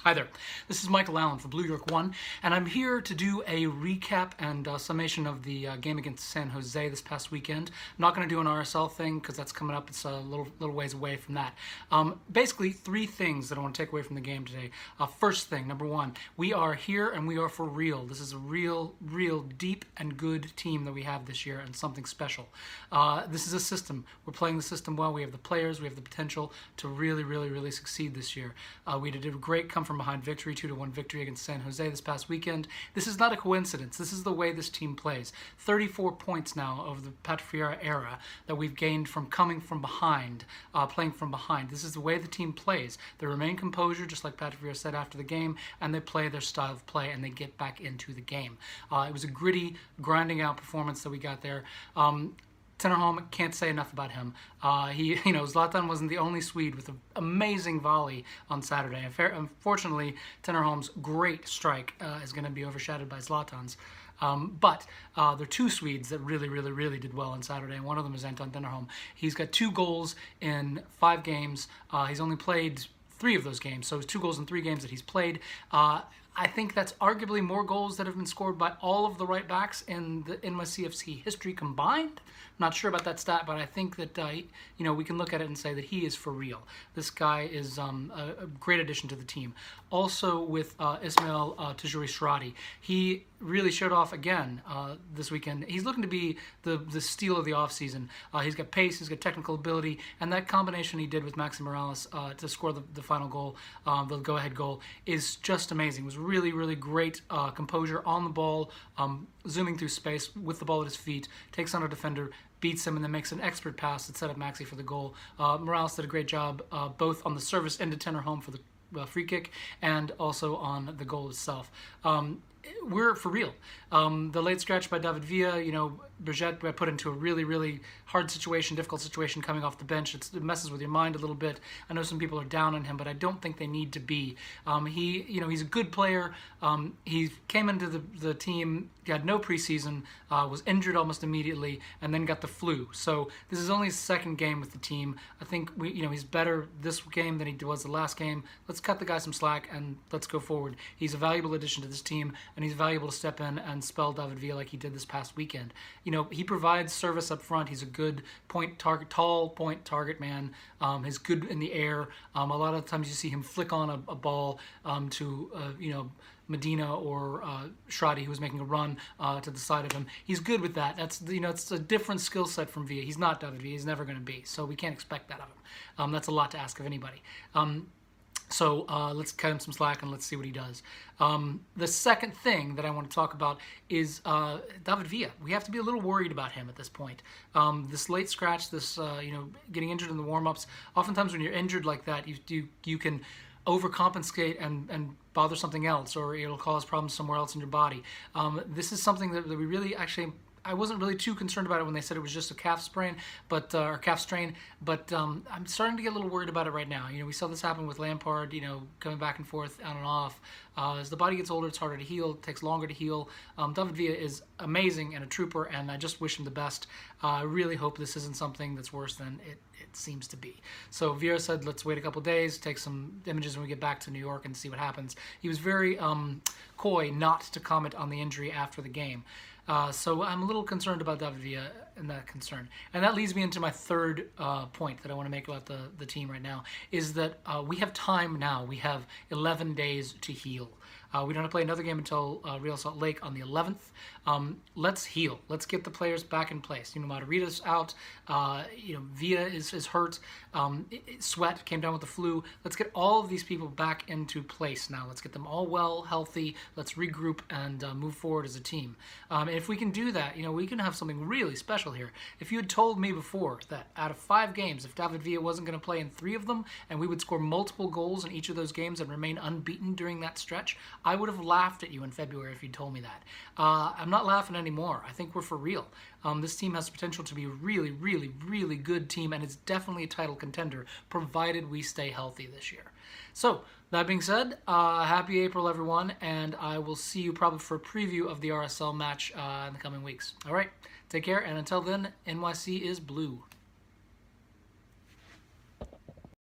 Hi there, this is Michael Allen for Blue York One, and I'm here to do a recap and summation of the game against San Jose this past weekend. I'm not going to do an RSL thing because that's coming up. It's a little ways away from that. Basically, three things that I want to take away from the game today. First thing, number one, we are here and we are for real. This is a real deep and good team that we have this year, and something special. This is a system. We're playing the system well. We have the players. We have the potential to really succeed this year. We did a great come from behind victory, 2-1 victory against San Jose this past weekend. This is not a coincidence. This is the way this team plays. 34 points now of the Patrick era that we've gained from coming from behind, playing from behind. This is the way the team plays. They remain composure, just like Patrick said after the game, and they play their style of play, and they get back into the game. It was a gritty, grinding out performance that we got there. Tinnerholm, can't say enough about him. Zlatan wasn't the only Swede with an amazing volley on Saturday. Unfortunately, Tinnerholm's great strike is going to be overshadowed by Zlatan's. But there are two Swedes that really did well on Saturday, and one of them is Anton Tinnerholm. He's got 2 goals in 5 games. He's only played 3 of those games, so it's 2 goals in 3 games that he's played. I think that's arguably more goals that have been scored by all of the right backs in the NYCFC history combined. I'm not sure about that stat, but I think that we can look at it and say that he is for real. This guy is a great addition to the team. Also with Ismail Tajuri-Shradi, he really showed off again this weekend. He's looking to be the steal of the offseason. He's got pace, he's got technical ability, and that combination he did with Maxi Morales to score the final goal, the go-ahead goal, is just amazing. It was really great composure on the ball, zooming through space with the ball at his feet, takes on a defender, beats him, and then makes an expert pass that set up Maxi for the goal. Morales did a great job both on the service into Tinnerholm for the free kick and also on the goal itself. We're for real. The late scratch by David Villa, Brigitte got put into a really hard situation, difficult situation coming off the bench. It messes with your mind a little bit. I know some people are down on him, but I don't think they need to be. He's a good player. He came into the team, had no preseason, was injured almost immediately, and then got the flu. So this is only his second game with the team. I think he's better this game than he was the last game. Let's cut the guy some slack and let's go forward. He's a valuable addition to this team, and he's valuable to step in and spell David Villa like he did this past weekend. He provides service up front. He's a good tall point target man. He's good in the air. A lot of times you see him flick on a ball to Medina or Shradi, who was making a run to the side of him. He's good with that. That's it's a different skill set from Villa. He's not David Villa. He's never going to be. So we can't expect that of him. That's a lot to ask of anybody. So let's cut him some slack and let's see what he does. The second thing that I want to talk about is David Villa. We have to be a little worried about him at this point. This late scratch, this getting injured in the warm-ups. Oftentimes when you're injured like that, you can overcompensate and bother something else, or it'll cause problems somewhere else in your body. This is something that we really I wasn't really too concerned about it when they said it was just a calf sprain, or calf strain, but I'm starting to get a little worried about it right now. We saw this happen with Lampard, coming back and forth, on and off. As the body gets older, it's harder to heal, it takes longer to heal. David Villa is amazing and a trooper, and I just wish him the best. I really hope this isn't something that's worse than it seems to be. So Vieira said, let's wait a couple days, take some images when we get back to New York and see what happens. He was very coy not to comment on the injury after the game. So I'm a little concerned about David Villa and that concern. And that leads me into my third point that I want to make about the team right now, is that we have time now. We have 11 days to heal. We don't have to play another game until Real Salt Lake on the 11th. Let's heal. Let's get the players back in place. Matarita's out. Villa is hurt. Sweat came down with the flu. Let's get all of these people back into place now. Let's get them all well, healthy. Let's regroup and move forward as a team. And if we can do that, we can have something really special here. If you had told me before that out of 5 games, if David Villa wasn't going to play in 3 of them, and we would score multiple goals in each of those games and remain unbeaten during that stretch, I would have laughed at you in February if you'd told me that. I'm not laughing anymore. I think we're for real. This team has potential to be a really good team, and it's definitely a title contender, provided we stay healthy this year. So, that being said, happy April, everyone, and I will see you probably for a preview of the RSL match in the coming weeks. All right, take care, and until then, NYC is blue.